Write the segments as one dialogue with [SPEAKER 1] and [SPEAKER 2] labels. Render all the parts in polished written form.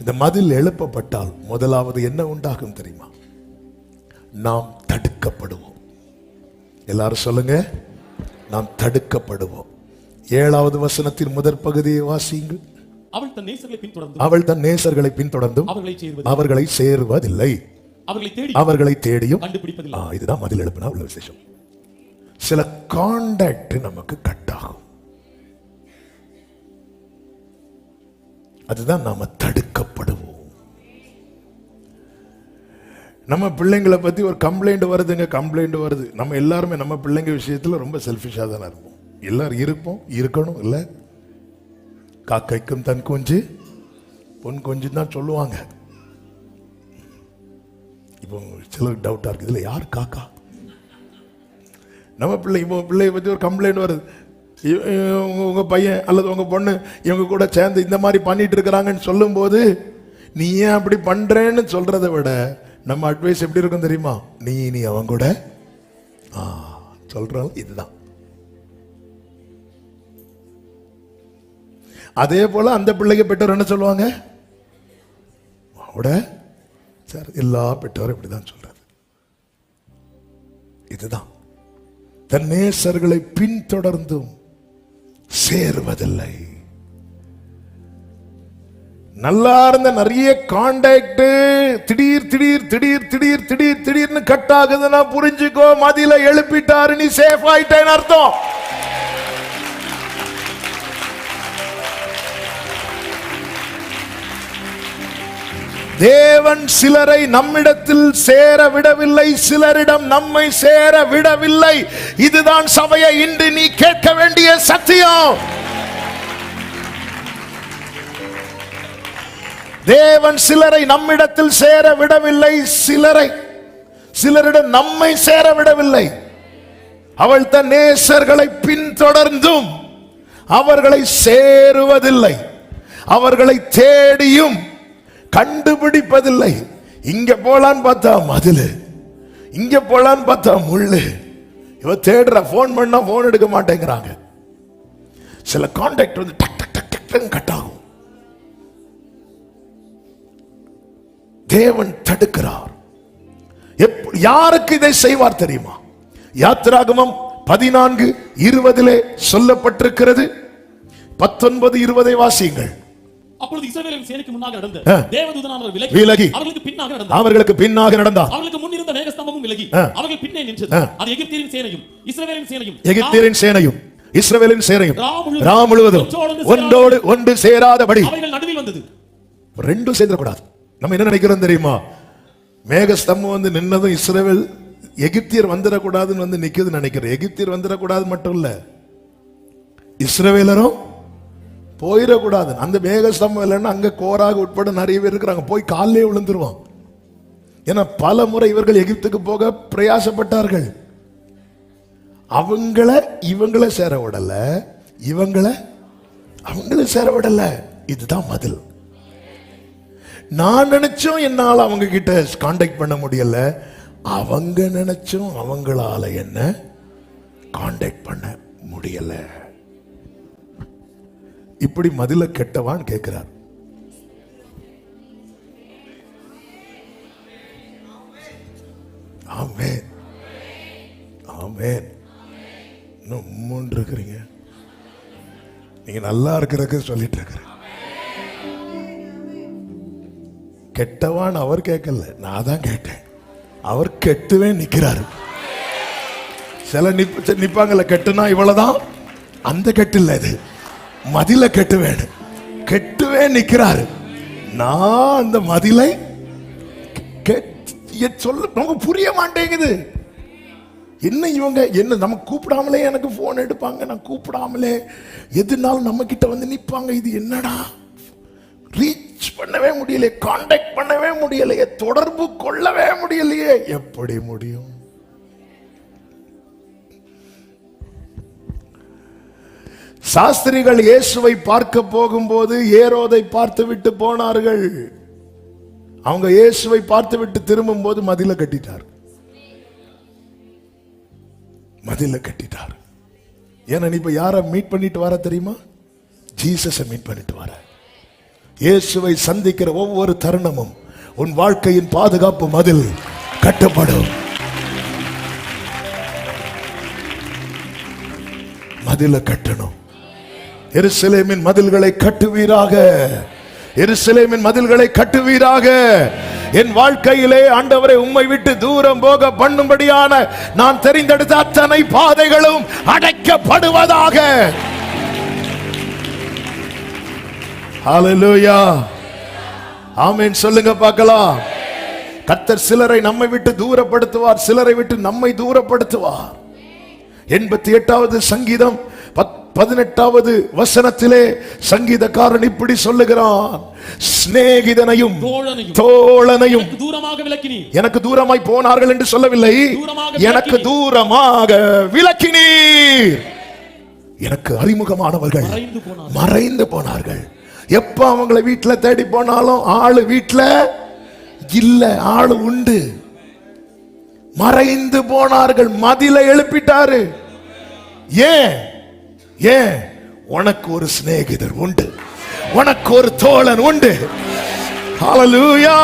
[SPEAKER 1] இந்த மதில் எழுப்பப்பட்டால் முதலாவது என்ன உண்டாகும் தெரியுமா? நாம் தடுக்கப்படுவோம். எல்லாரும் சொல்லுங்க, நாம் தடுக்கப்படுவோம். 7வது வசனத்தின் முதற் பகுதியை வாசியுங்கள்.
[SPEAKER 2] அவள் தன் நேசர்களை பின்தொடர்ந்தும்
[SPEAKER 1] அவர்களை சேருவதில்லை, அவர்களை தேடியும்
[SPEAKER 2] கண்டுபிடிப்பதில்லை.
[SPEAKER 1] இதுதான் மதில் எழுப்பினா உள்ள விசேஷம். சில கான்டாக்ட் நமக்கு கட் ஆகும். அதுதான் நாம தடுக்கப்படுவோம். நம்ம பிள்ளைங்களை பத்தி ஒரு கம்ப்ளைண்ட் வருதுங்க, கம்ப்ளைண்ட் வருது. நம்ம எல்லாருமே நம்ம பிள்ளைங்க விஷயத்துல ரொம்ப செல்ஃபிஷா தானே இருப்போம். எல்லாரும் இருப்போம், இருக்கணும். இல்ல, காக்கைக்கும் தன் குஞ்சு பொன் குஞ்சு தான் சொல்லுவாங்க. இப்போ சிலருக்கு டவுட்டா இருக்கு, இதுல யார் காக்கா? நம்ம பிள்ளை இப்போ பிள்ளைய பத்தி ஒரு கம்ப்ளைண்ட் வருது, உங்க பையன் அல்லது உங்க பொண்ணு இவங்க கூட சேர்ந்து இந்த மாதிரி பண்ணிட்டு இருக்கிறாங்கன்னு சொல்லும் போது, நீ ஏன் அப்படி பண்றேன்னு சொல்றதை விட நம்ம அட்வைஸ் எப்படி இருக்கும் தெரியுமா? நீ அவங்க கூட சொல்ற இதுதான். அதே போல அந்த பிள்ளைக்கு பெற்றோர் என்ன சொல்லுவாங்க? அவட சார், எல்லா பெற்றோரும் இப்படிதான் சொல்றது. இதுதான் தன் நேசர்களை பின்தொடர்ந்தும் சேருவதில்லை. நல்லா இருந்த நிறைய கான்டாக்ட் திடீர் திடீர் திடீர் திடீர் திடீர் திடீர்னு கட் ஆகுதுன்னா புரிஞ்சுக்கோ, மதில எழுப்பிட்டாரு, நீ சேஃப் ஆயிட்டேன்னு அர்த்தம். தேவன் சிலரை நம்மிடத்தில் சேர விடவில்லை, சிலரிடம் நம்மை சேர விடவில்லை. இதுதான் சபையை இன்று நீ கேட்க வேண்டிய சத்தியம். தேவன் சிலரை நம்மிடத்தில் சேர விடவில்லை, சிலரிடம் நம்மை சேர விடவில்லை. அவள் தன் நேசர்களை பின்தொடர்ந்தும் அவர்களை சேருவதில்லை, அவர்களை தேடியும் கண்டுபிடிப்பதில்லை. இங்க போலான்னு பார்த்தா மதிலு, இங்க போலான்னு பார்த்தா முள்ளு. இவ தேடுற, போன் பண்ணா போன் எடுக்க மாட்டேங்கிறாங்க. சில கான்டாக்ட் வந்து டக் டக் டக் டக் கட் ஆகும். தேவன் தடுக்கிறார். யாருக்கு இதை செய்வார் தெரியுமா? யாத்திராகமம் 14:20 சொல்லப்பட்டிருக்கிறது. 19:20 வாசியுங்கள்.
[SPEAKER 2] அப்பொழுது இஸ்ரவேலின் சேனைக்கு முன்னாக நடந்த தேவதூதனானவர்
[SPEAKER 1] விலகி அவர்களுக்கு பின்னாக நடந்தார்.
[SPEAKER 2] அவர்களுக்கு முன் இருந்த மேகஸ்தம்பமும் விலகி அவர்கள் பின்னே நின்றது. அது எகிப்தியரின் சேனையும் இஸ்ரவேலின் சேனையும் ராம் முழுவதும் ஒன்றோடு ஒன்று சேராதபடி அவைகள் நடுவில் வந்தது.
[SPEAKER 1] ரெண்டும் சேர்ந்துடக்கூடாது. நம்ம என்ன நினைக்கிறோம் தெரியுமா? மேகஸ்தம்பம் வந்து நின்னதும் இஸ்ரவேல் எகிப்தியர் வந்துடக்கூடாதுன்னு வந்து நிக்குதுன்னு நினைக்கிறேன். எகிப்தியர் வந்துடக்கூடாது மட்டும் இல்ல, இஸ்ரவேலரும் போயிடக்கூடாது. அந்த மேகஸ்தம்பம் இல்லைன்னா அங்க கோராக உட்பட நிறைய பேர் இருக்கிறாங்க, போய் காலிலே விழுந்துருவான். ஏன்னா பல முறை இவர்கள் எகிப்துக்கு போக பிரயாசப்பட்டார்கள். இவங்களை சேர விடல, அவங்கள சேர விடல. இதுதான் மதில். நான் நினைச்சோம் என்னால அவங்க கிட்ட கான்டாக்ட் பண்ண முடியல, அவங்க நினைச்சோம் அவங்களால என்ன கான்டாக்ட் பண்ண முடியல. இப்படி மதில கெட்டவான் கேட்கிறார். ஆமென், ஆமென். இன்னும் 3 இருக்கிறீங்க, நீங்க நல்லா இருக்கிறதுக்கு சொல்லிட்டு இருக்கிற. கெட்டவான் அவர் கேட்கல, நான் தான் கேட்டேன். அவர் கெட்டுவே நிக்கிறாரு. சில நிப்பாங்கல்ல, கெட்டுனா இவ்வளவுதான். அந்த கெட்டு இல்ல, இது மதில கெட்டுவே நிக்கிறாரு. நான் அந்த மதிலை சொல்ல நமக்கு புரிய மாட்டேங்குது. என்ன இவங்க என்ன நம்ம கூப்பிடாமலே எனக்கு போன் எடுப்பாங்க, நான் கூப்பிடாமலே எதுனாலும் நம்ம கிட்ட வந்து நிப்பாங்க. இது என்னடா, ரீச் பண்ணவே முடியலையே, கான்டாக்ட் பண்ணவே முடியலையே, தொடர்பு கொள்ளவே முடியலையே. எப்படி முடியும்? சாஸ்திரிகள் இயேசுவை பார்க்க போகும்போது ஏரோதை பார்த்து விட்டு போனார்கள். அவங்க இயேசுவை பார்த்து விட்டு திரும்பும் போது மதில கட்டிட்டார். ஏன்னா நீ இப்ப யார மீட் பண்ணிட்டு வர தெரியுமா? ஜீசஸை மீட் பண்ணிட்டு வர. இயேசுவை சந்திக்கிற ஒவ்வொரு தருணமும் உன் வாழ்க்கையின் பாதுகாப்பு மதில் கட்டப்படும். மதில கட்டணும். எருசலேமின் மதில்களை கட்டுவீராக. எருசலேமின் மதில்களை கட்டுவீராக. என் வாழ்க்கையிலே ஆண்டவரை உம்மை விட்டு தூரம் போக பண்ணும்படியான நான் தெரிந்தெடுத்த அத்தனை பாதைகளும் அடைக்கப்படுவதாக. ஹல்லேலூயா, ஆமென் சொல்லுங்க பார்க்கலாம். கர்த்தர் சிலரை நம்மை விட்டு தூரப்படுத்துவார், சிலரை விட்டு நம்மை தூரப்படுத்துவார். 88வது சங்கீதம் 18வது வசனத்திலே சங்கீதக்காரன் இப்படி சொல்லுகிறான், சிநேகிதனையும் தோழனையும்
[SPEAKER 2] தூரமாக விலக்கினீர்.
[SPEAKER 1] எனக்கு தூரமாய் போனார்கள் என்று சொல்லவில்லை, எனக்கு தூரமாக விலக்கினீர். எனக்கு அறிமுகமானவர்கள் மறைந்து போனார்கள். எப்ப அவங்களை வீட்டுல தேடி போனாலும் ஆளு வீட்டுல இல்ல, ஆளு உண்டு. மறைந்து போனார்கள். மதிலை எழுப்பிட்டாரு. ஏன்? ஏன்? உனக்கு ஒரு சிநேகிதர் உண்டு, உனக்கு ஒரு தோழன் உண்டு. ஹல்லேலூயா.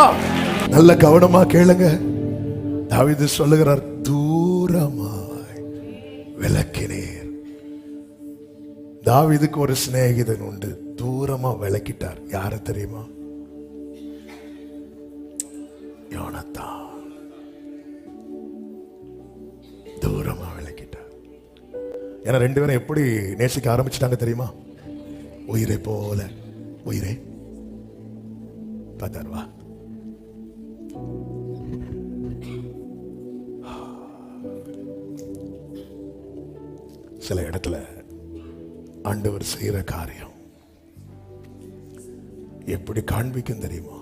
[SPEAKER 1] நல்ல கவனமா கேளுங்க. தாவீது சொல்லுகிறார், தூரமாய் விலக்கினீர். தாவீதுக்கு ஒரு சிநேகிதன் உண்டு, தூரமா விலக்கிட்டார். யாரு தெரியுமா? யோனத்தான். தூரமா விலக்கிட்டார். ஏன்னா 2 பேரும் எப்படி நேசிக்க ஆரம்பிச்சிட்டாங்க தெரியுமா? உயிரை போல. உயிரே பதர்வா. சில இடத்துல ஆண்டவர் செய்யற காரியம் எப்படி காண்பிக்கும் தெரியுமா?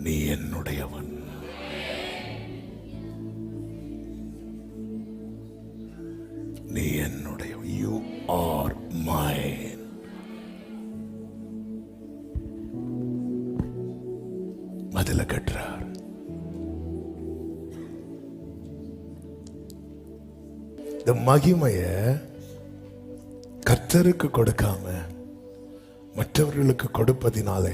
[SPEAKER 1] நீ என்னுடையவன், நீ என்னுடைய, யூ ஆர் மைன். மதில கட்டுறார். இந்த மகிமைய கர்த்தருக்கு கொடுக்காம மற்றவர்களுக்கு கொடுப்பதினாலே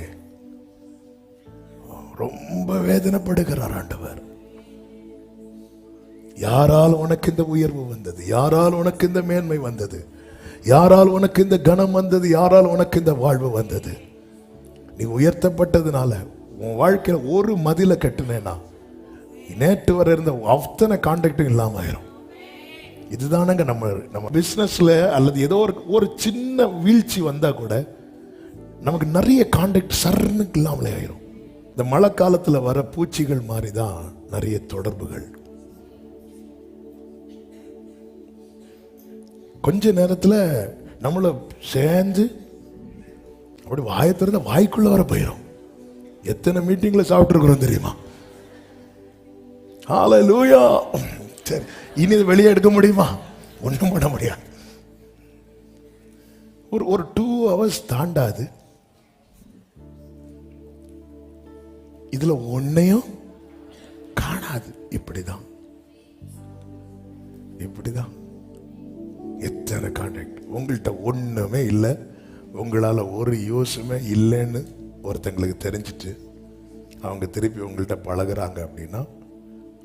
[SPEAKER 1] ரொம்ப வேதனைப்படுகிறார் ஆண்டவர். யாரால் உனக்கு இந்த உயர்வு வந்தது? யாரால் உனக்கு இந்த மேன்மை வந்தது? யாரால் உனக்கு இந்த கனம் வந்தது? யாரால் உனக்கு இந்த வாழ்வு வந்தது? நீ உயர்த்தப்பட்டதுனால உன் வாழ்க்கையில ஒரு மதில கட்டுனேன்னா நேற்று வர இருந்த அத்தனை கான்டாக்டும் இல்லாம ஆயிரும். இதுதானங்க நம்ம பிசினஸ்ல அல்லது ஏதோ ஒரு சின்ன வீழ்ச்சி வந்தா கூட நமக்கு நிறைய கான்டாக்ட் சர்ன்னு இல்லாமலே ஆயிரும். இந்த மழை காலத்துல வர பூச்சிகள் மாதிரி தான் நிறைய தொடர்புகள். கொஞ்ச நேரத்துல நம்மள சேர்ந்து அப்படி வாயத்திறந்த வாய்க்குள்ள வர போயிடும். எத்தனை மீட்டிங்ல சாப்பிட்டு இருக்கிறோம் தெரியுமா? ஹல்லேலூயா. சரி, இனி இது வெளியே எடுக்க முடியுமா? ஒண்ணும் பண்ண முடியாது. ஒரு 2 hours தாண்டாது. இதுல ஒன்னையும் காணாது. இப்படிதான் எத்தனை கான்டாக்ட். உங்கள்கிட்ட ஒண்ணுமே இல்லை, உங்களால ஒரு யூஸுமே இல்லைன்னு ஒருத்தங்களுக்கு தெரிஞ்சிட்டு அவங்க திருப்பி உங்கள்கிட்ட பழகுறாங்க அப்படின்னா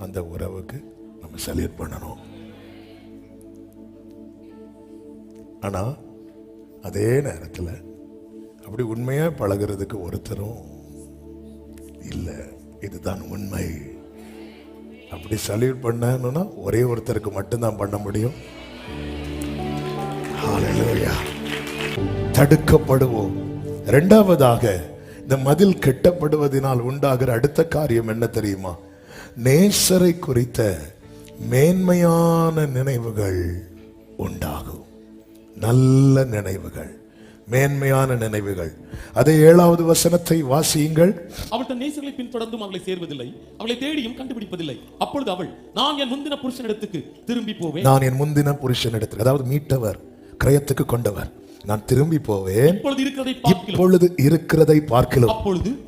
[SPEAKER 1] அந்த உறவுக்கு நம்ம சல்யூட் பண்ணணும். ஆனா அதே நேரத்தில் அப்படி உண்மையா பழகிறதுக்கு ஒருத்தரும் இல்லை. இதுதான் உண்மை. அப்படி சல்யூட் பண்ணணும்னா ஒரே ஒருத்தருக்கு மட்டும்தான் பண்ண முடியும். ஹல்லேலூயா. தடுக்கப்படுவோம். இரண்டாவதாக, இந்த மதில் கட்டப்படுவதனால் உண்டாகிற அடுத்த காரியம் என்ன தெரியுமா? நேசரை குறித்த மேன்மையான நினைவுகள் உண்டாகும். நல்ல நினைவுகள், மேன்மையான நினைவுகள். அதை 7வது வசனத்தை வாசியுங்கள்.
[SPEAKER 2] அவள் தன் நேசர்களை பின்தொடர்ந்தும் அவளை சேர்வதில்லை, அவளை தேடியும் கண்டுபிடிப்பதில்லை. அப்பொழுது அவள், நான் என் முந்தின புருஷனிடத்துக்கு திரும்பி போவேன்.
[SPEAKER 1] நான் என் முந்தின புருஷனிடத்துக்கு, அதாவது மீட்டவர், கிரயத்துக்கு கொண்டவர், நான் திரும்பி போவேன். இப்பொழுது இருக்கிறதை பார்க்கலாம்.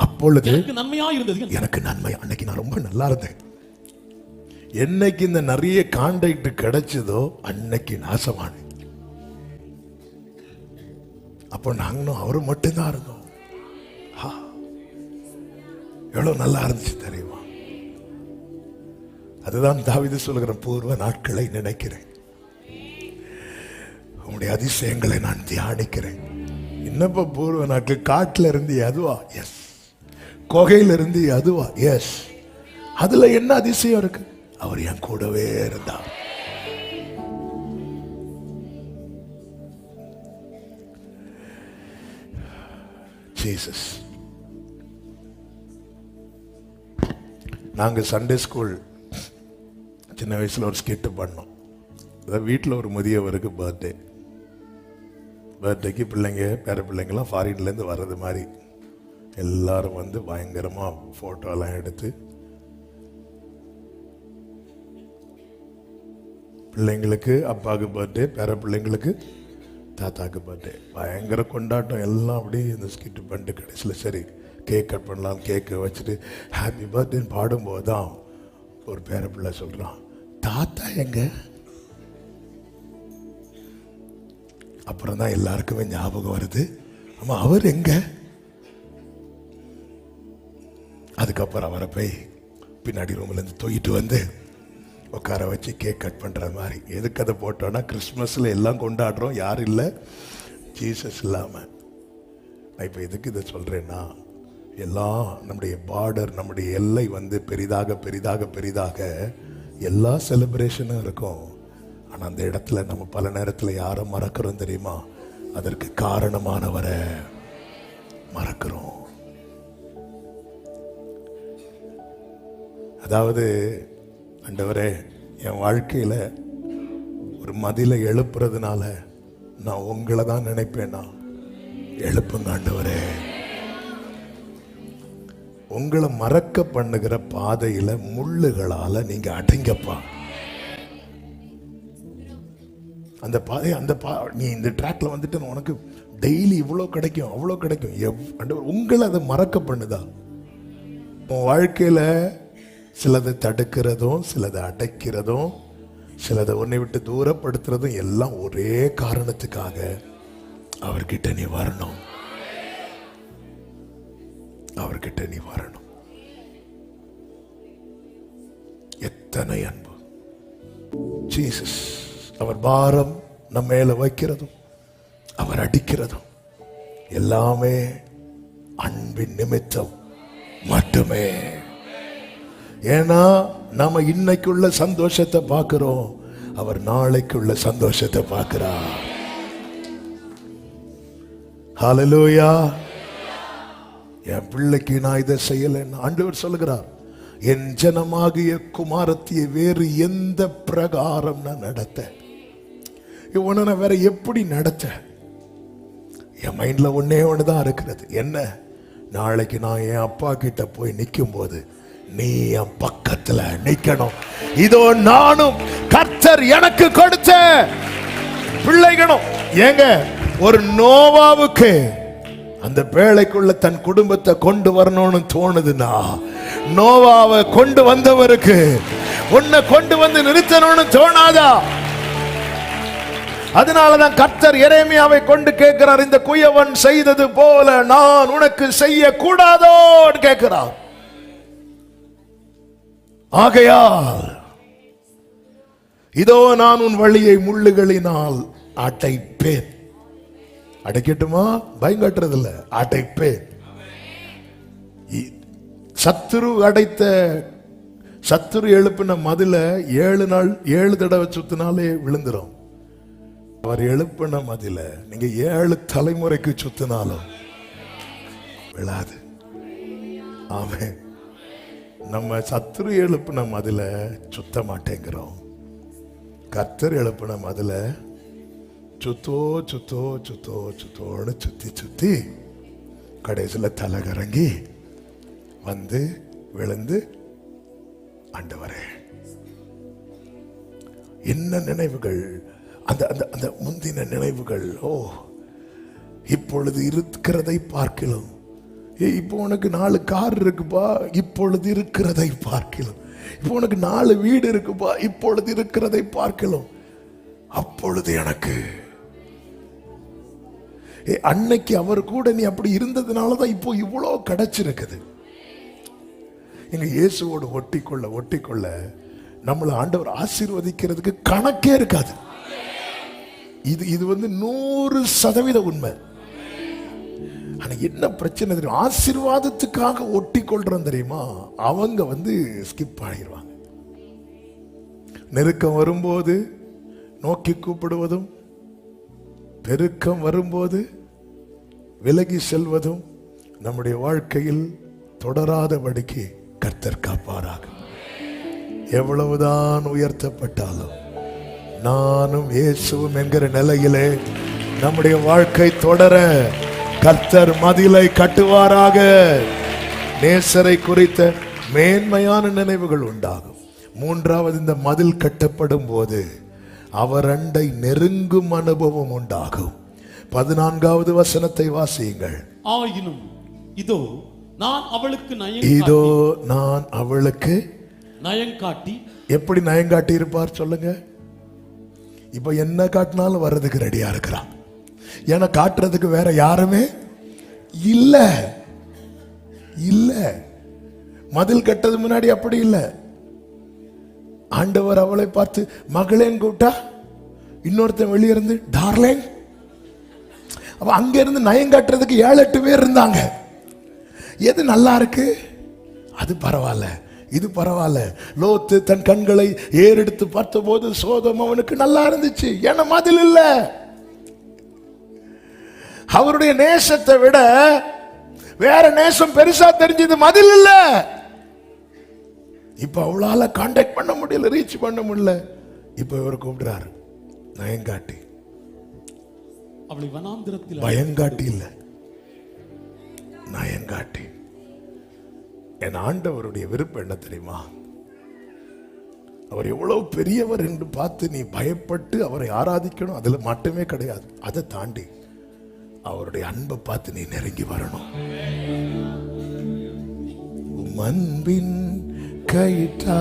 [SPEAKER 1] அப்பொழுது எனக்கு நன்மையா இருந்தது. எனக்கு நன்மை. அன்னைக்கு நான் ரொம்ப நல்லா இருந்தேன். என்னைக்கு இந்த நிறைய கான்டாக்ட் கிடைச்சதோ அன்னைக்கு நாசமானேன். அப்போ நாங்களும் அவரு மட்டும்தான் இருந்தோம். எவ்வளவு நல்லா இருந்துச்சு தெரியுமா? அதுதான் தாவீது சொல்லுகிற, பூர்வ நாட்களை நினைக்கிறேன், உங்களுடைய அதிசயங்களை நான் தியானிக்கிறேன். என்னப்பா பூர்வ நாட்கள்? காட்டுல இருந்து அதுவா? எஸ். குகையில இருந்து அதுவா? எஸ். அதுல என்ன அதிசயம் இருக்கு? அவர் என் கூடவே இருந்தார். ஜீசஸ். நாங்க சண்டே ஸ்கூல் சின்ன வயசுல ஒரு ஸ்கிட் பண்ணோம். அதாவது வீட்டில் ஒரு முதியவருக்கு பர்த்டேக்கு பிள்ளைங்க பேர பிள்ளைங்கெல்லாம் ஃபாரின்லேருந்து வர்றது மாதிரி எல்லாரும் வந்து பயங்கரமாக ஃபோட்டோலாம் எடுத்து பிள்ளைங்களுக்கு அப்பாவுக்கு பர்த்டே, பேர பிள்ளைங்களுக்கு தாத்தாக்கு பர்த்டே, பயங்கர கொண்டாட்டம். எல்லாம் அப்படியே இந்த ஸ்கிட்டு பண்ணிட்டு கடைசியில் சரி கேக் கட் பண்ணலாம், கேக்கை வச்சுட்டு ஹாப்பி பர்த்டேன்னு பாடும்போது தான் ஒரு பேர பிள்ளை சொல்கிறான், தாத்தா எங்க? அப்புறம் தான் எல்லாருக்குமே ஞாபகம் வருது, ஆமா அவர் எங்க? அதுக்கப்புறம் அவரை போய் பின்னாடி ரூம்லேருந்து தூக்கிட்டு வந்து உட்கார வச்சு கேக் கட் பண்ணுற மாதிரி. எதுக்கு அதை போட்டோன்னா, கிறிஸ்மஸில் எல்லாம் கொண்டாடுறோம், யாரும் இல்லை ஜீசஸ் இல்லாமல். நான் இப்போ எதுக்கு இதை சொல்கிறேன்னா, எல்லாம் நம்முடைய பார்டர், நம்முடைய எல்லை வந்து பெரிதாக பெரிதாக பெரிதாக எல்லா செலிப்ரேஷனும் இருக்கும். ஆனால் அந்த இடத்துல நம்ம பல நேரத்தில் யாரை மறக்கிறோம் தெரியுமா? அதற்கு காரணமானவரை மறக்கிறோம். அதாவது, ஆண்டவரே, என் வாழ்க்கையில் ஒரு மதிலை எழுப்புறதுனால நான் உங்களை தான் நினைப்பேனா? எழுப்புங்க ஆண்டவரே. உங்களை மறக்க பண்ணுகிற பாதையில முள்ளுகளால நீங்க அடங்கப்பா. அந்த பாதை நீ இந்த ட்ராக்ல வந்துட்டு உனக்கு டெய்லி இவ்வளோ கிடைக்கும் அவ்வளோ கிடைக்கும். உங்களை அதை மறக்க பண்ணுதா? உன் வாழ்க்கையில சிலதை தடுக்கிறதும் சிலதை அடைக்கிறதும் சிலதை உன்னை விட்டு தூரப்படுத்துறதும் எல்லாம் ஒரே காரணத்துக்காக அவர்கிட்ட நீ வரணும். அவர்கிட்ட நீ வரணும். எத்தனை அன்பு ஜீசஸ். அவர் பாரம் நம்ம மேல வைக்கிறதும் அவர் அடிக்கிறதும் எல்லாமே அன்பின் நிமித்தம் மட்டுமே. ஏன்னா நாம இன்னைக்குள்ள சந்தோஷத்தை பார்க்கிறோம், அவர் நாளைக்குள்ள சந்தோஷத்தை பார்க்கிறார். ஹல்லேலூயா. என் பிள்ளைக்கு நான் இதை செய்யலைன்னு ஆண்டவர் சொல்லுகிறார். என் ஜனமாகிய குமாரத்தியை வேறு எந்த பிரகாரம் நான் நடத்த, இவனை நான் வேற எப்படி நடத்த? என் மைண்ட்ல ஒன்னே ஒண்ணுதான் இருக்கிறது. என்ன? நாளைக்கு நான் என் அப்பா கிட்ட போய் நிற்கும் போது நீ என் பக்கத்துல நிக்கணும். இதோ நானும் கர்த்தர் எனக்கு கொடுத்த பிள்ளைகளும். ஏங்க, ஒரு நோவாவுக்கு அந்த பேழைக்குள்ள தன் குடும்பத்தை கொண்டு வரணும்னு தோணுதுன்னா, நோவாவை கொண்டு வந்தவருக்கு உன்னை கொண்டு வந்து நிறுத்தணும்னு தோணாதா? அதனாலதான் கர்த்தர் எரேமியாவை கொண்டு கேட்கிறார், இந்த குயவன் செய்தது போல நான் உனக்கு செய்ய கூடாதோன்னு கேட்கிறார். ஆகையால் இதோ நான் உன் வழியை முள்ளுகளினால் அடைப்பேன். அடைக்கட்டுமா? பயங்கட்டுறது இல்ல, அடைப்பேன். சத்துரு எழுப்பின மதில 7 நாள் 7 தடவை சுத்தினாலே விழுந்துரும். அவர் எழுப்பின மதில நீங்க 7 தலைமுறைக்கு சுத்தினாலும் விழாது. ஆமென். நம்ம சத்துரு எழுப்பின மதில சுத்த மாட்டேங்கிறோம். கர்த்தர் எழுப்பின மதில சுத்தோன்னு சுத்தி கடைசியில் தலைகறங்கி வந்து விழுந்து, ஆண்டவரே என்ன நினைவுகள், அந்த அந்த அந்த முந்தின நினைவுகள். ஓ, இப்பொழுது இருக்கிறதை பார்க்கலாம். இப்போ உனக்கு 4 கார் இருக்குப்பா, இப்பொழுது இருக்கிறதை பார்க்கலாம். இப்போ உனக்கு 4 வீடு இருக்குப்பா, இப்பொழுது இருக்கிறதை பார்க்கலாம். அப்பொழுது எனக்கு அன்னைக்கு அவர் கூட நீ அப்படி இருந்ததுனாலதான் இப்போ இவ்வளோ கிடைச்சிருக்குது. எங்க இயேசுவோடு ஒட்டிக்கொள்ள நம்மளை ஆண்டவர் ஆசீர்வதிக்கிறதுக்கு கணக்கே இருக்காது. இது 100% உண்மை. ஆனா என்ன பிரச்சனை தெரியும், ஆசீர்வாதத்துக்காக ஒட்டிக்கொள்றோம் தெரியுமா, அவங்க ஸ்கிப் ஆகிடுவாங்க. நெருக்கம் வரும்போது நோக்கி கூப்பிடுவதும், பெருக்கம் வரும்போது விலகி செல்வதும் நம்முடைய வாழ்க்கையில் தொடராதபடிக்கு கர்த்தர் காப்பாராக. எவ்வளவுதான் உயர்த்தப்பட்டாலும் நானும் இயேசுவும் என்கிற நிலையிலே நம்முடைய வாழ்க்கை தொடர கர்த்தர் மதிலை கட்டுவாராக. நேசரை குறித்த மேன்மையான நினைவுகள் உண்டாகும். மூன்றாவது, இந்த மதில் கட்டப்படும் போது அவர் அண்டை நெருங்கும் அனுபவம் உண்டாகும். 14வது வசனத்தை வாசியுங்கள்.
[SPEAKER 2] ஆயினும் இதோ நான் அவளுக்கு நயங்காட்டி. எப்படி
[SPEAKER 1] நயங்காட்டி இருப்பார் சொல்லுங்க? இப்ப என்ன காட்டினாலும் வர்றதுக்கு ரெடியா இருக்கிறான். ஏன்னா காட்டுறதுக்கு வேற யாருமே இல்ல. மதில் கட்டது முன்னாடி அப்படி இல்லை. ஆண்டவர் அவளை பார்த்து மகளேன்னு கூப்பிட்டா, இன்னொருத்தன் வெளியே இருந்து டார்லிங். அப்ப அங்க இருந்து நயங்காட்டுறதுக்கு 7-8 பேர் இருந்தாங்க. எது நல்லா இருக்கு? அது பரவாயில்ல, இது பரவாயில்ல. லோத்து தன் கண்களை ஏறெடுத்து பார்த்த போது சோதம் அவனுக்கு நல்லா இருந்துச்சு. ஏன்னா மதில் இல்ல. அவருடைய நேசத்தை விட வேற நேசம் பெருசா தெரிஞ்சது, மதில் இல்ல. இப்ப அவளால கான்டாக்ட் பண்ண முடியல, ரீச் பண்ண முடியல. இப்ப இவர் கூப்பிடுறாரு நயங்காட்டி.
[SPEAKER 2] அவளை வனாந்திரத்தில்,
[SPEAKER 1] பயங்காட்டி இல்ல, நயங்காட்டி. என் ஆண்டவருடைய விருப்பம் என்ன தெரியுமா? அவர் எவ்வளவு பெரியவர் என்று பார்த்து நீ பயப்பட்டு அவரை ஆராதிக்கணும், அதுல மட்டுமே கிடையாது. அதை தாண்டி அவருடைய அன்பை பார்த்து நீ நெருங்கி வரணும். அன்பின் கயிற்றா